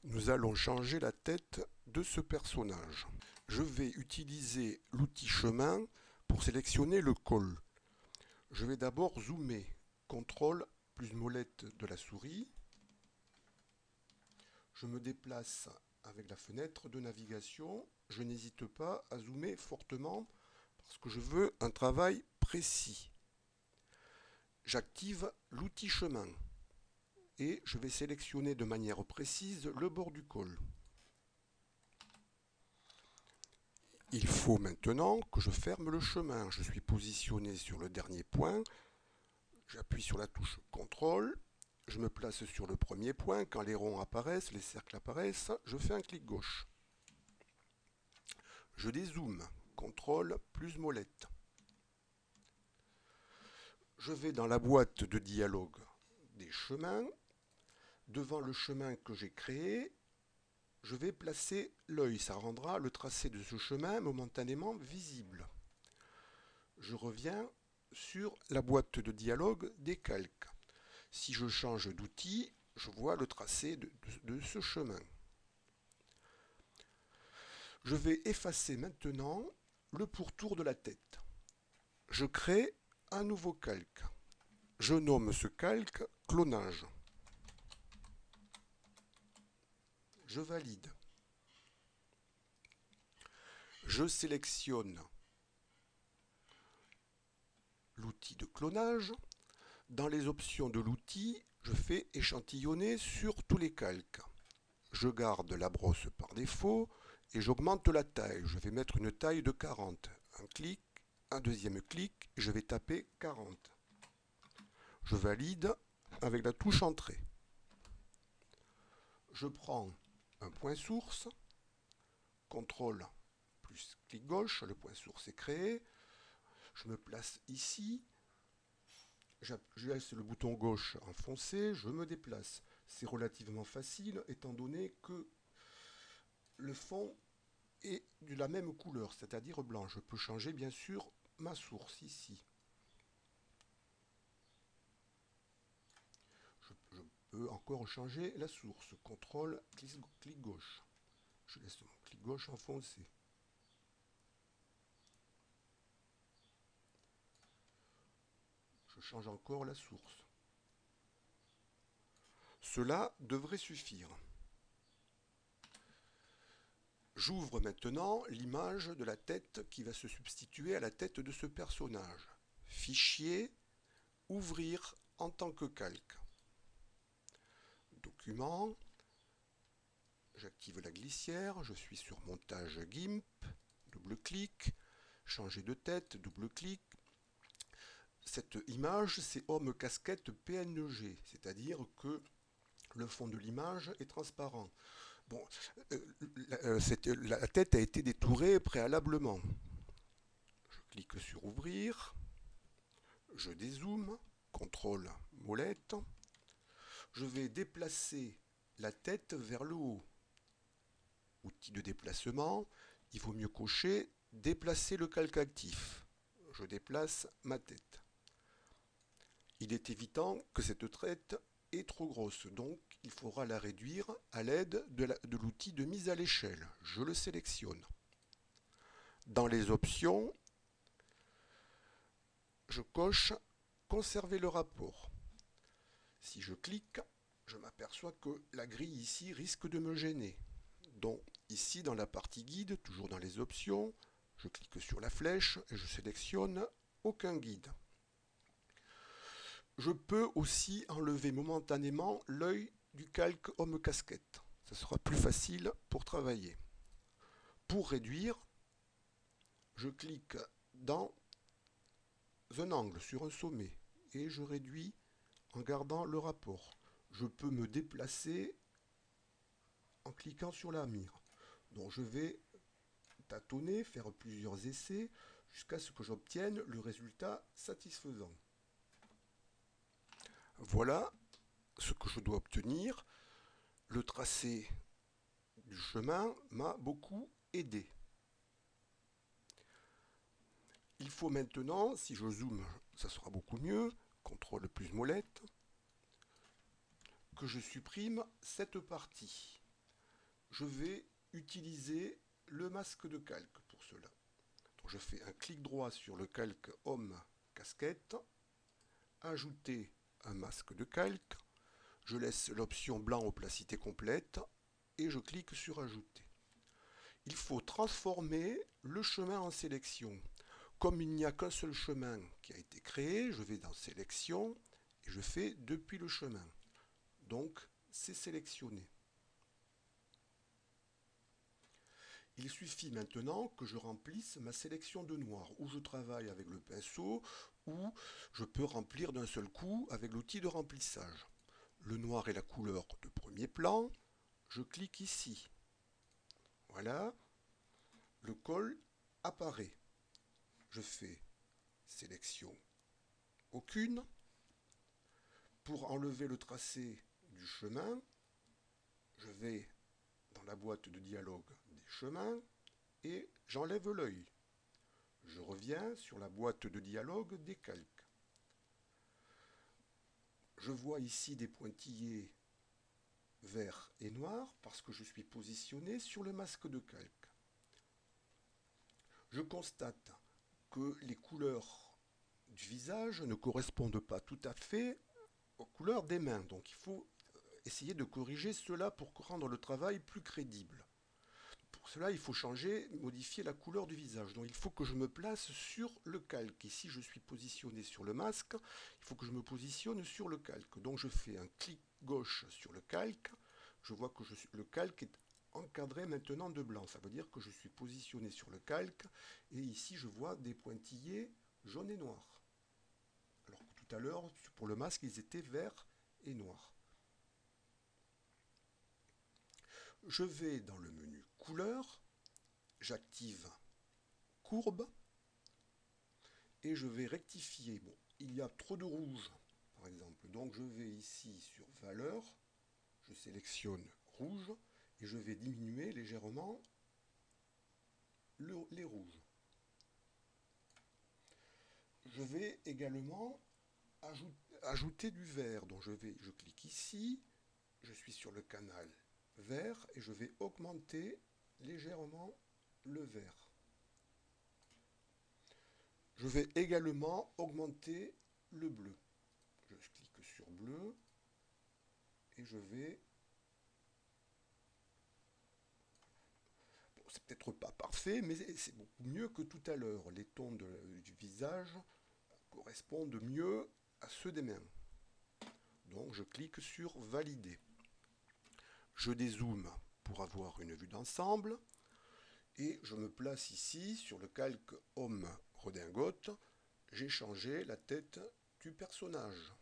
Nous allons changer la tête de ce personnage. Je vais utiliser l'outil chemin pour sélectionner le col. Je vais d'abord zoomer. CTRL plus molette de la souris. Je me déplace avec la fenêtre de navigation. Je n'hésite pas à zoomer fortement parce que je veux un travail précis. J'active l'outil chemin et je vais sélectionner de manière précise le bord du col. Il faut maintenant que je ferme le chemin. Je suis positionné sur le dernier point. J'appuie sur la touche CTRL. Je me place sur le premier point. Quand les ronds apparaissent, les cercles apparaissent, je fais un clic gauche. Je dézoome. CTRL plus molette. Je vais dans la boîte de dialogue des chemins. Devant le chemin que j'ai créé, je vais placer l'œil. Ça rendra le tracé de ce chemin momentanément visible. Je reviens sur la boîte de dialogue des calques. Si je change d'outil, je vois le tracé de ce chemin. Je vais effacer maintenant le pourtour de la tête. Je crée un nouveau calque. Je nomme ce calque clonage. Je valide. Je sélectionne l'outil de clonage. Dans les options de l'outil, je fais échantillonner sur tous les calques. Je garde la brosse par défaut et j'augmente la taille. Je vais mettre une taille de 40. Un clic, un deuxième clic, et je vais taper 40. Je valide avec la touche Entrée. Je prends un point source, CTRL plus clic gauche, le point source est créé. Je me place ici, je laisse le bouton gauche enfoncé, je me déplace. C'est relativement facile étant donné que le fond est de la même couleur, c'est-à-dire blanc. Je peux changer bien sûr ma source ici. Je peux encore changer la source. CTRL, clic gauche. Je laisse mon clic gauche enfoncé. Je change encore la source. Cela devrait suffire. J'ouvre maintenant l'image de la tête qui va se substituer à la tête de ce personnage. Fichier, ouvrir en tant que calque. Document, j'active la glissière, je suis sur montage GIMP, double-clic, changer de tête, double-clic. Cette image, c'est homme casquette PNG, c'est-à-dire que le fond de l'image est transparent. Bon, la tête a été détourée préalablement. Je clique sur ouvrir, je dézoome, CTRL molette. Je vais déplacer la tête vers le haut. Outil de déplacement, il vaut mieux cocher déplacer le calque actif. Je déplace ma tête. Il est évident que cette tête est trop grosse, donc il faudra la réduire à l'aide de l'outil de mise à l'échelle. Je le sélectionne. Dans les options, je coche conserver le rapport. Si je clique, je m'aperçois que la grille ici risque de me gêner. Donc ici dans la partie guide, toujours dans les options, je clique sur la flèche et je sélectionne aucun guide. Je peux aussi enlever momentanément l'œil du calque homme casquette. Ça sera plus facile pour travailler. Pour réduire, je clique dans un angle sur un sommet et je réduis en gardant le rapport. Je peux me déplacer en cliquant sur la mire. Donc je vais tâtonner, faire plusieurs essais jusqu'à ce que j'obtienne le résultat satisfaisant. Voilà ce que je dois obtenir. Le tracé du chemin m'a beaucoup aidé. Il faut maintenant, si je zoome, ça sera beaucoup mieux, CTRL plus molette, que je supprime cette partie. je vais utiliser le masque de calque pour cela. Donc je fais un clic droit sur le calque homme casquette, ajouter un masque de calque, je laisse l'option blanc opacité complète et je clique sur ajouter. Il faut transformer le chemin en sélection. Comme il n'y a qu'un seul chemin qui a été créé, je vais dans sélection et je fais depuis le chemin. Donc c'est sélectionné. Il suffit maintenant que je remplisse ma sélection de noir, où je travaille avec le pinceau, ou je peux remplir d'un seul coup avec l'outil de remplissage. Le noir est la couleur de premier plan, je clique ici. Voilà, le col apparaît. Je fais sélection aucune. Pour enlever le tracé du chemin, je vais dans la boîte de dialogue des chemins et j'enlève l'œil. Je reviens sur la boîte de dialogue des calques. Je vois ici des pointillés verts et noirs parce que je suis positionné sur le masque de calque. Je constate que les couleurs du visage ne correspondent pas tout à fait aux couleurs des mains. Donc il faut essayer de corriger cela pour rendre le travail plus crédible. Pour cela, il faut modifier la couleur du visage. Donc il faut que je me place sur le calque. Ici, je suis positionné sur le masque. Il faut que je me positionne sur le calque. Donc je fais un clic gauche sur le calque. Je vois que le calque est encadré maintenant de blanc. Ça veut dire que je suis positionné sur le calque. Et ici, je vois des pointillés jaunes et noirs. Alors que tout à l'heure, pour le masque, ils étaient verts et noirs. Je vais dans le menu couleurs, j'active courbe et je vais rectifier. Bon, il y a trop de rouge par exemple, donc je vais ici sur valeur, je sélectionne rouge et je vais diminuer légèrement les rouges. Je vais également ajouter du vert, donc je clique ici, je suis sur le canal vert et je vais augmenter légèrement le vert. Je vais également augmenter le bleu. Je clique sur bleu et je vais... Bon, c'est peut-être pas parfait, mais c'est beaucoup mieux que tout à l'heure. Les tons du visage correspondent mieux à ceux des mains. Donc je clique sur valider. Je dézoome pour avoir une vue d'ensemble et je me place ici sur le calque homme redingote. J'ai changé la tête du personnage.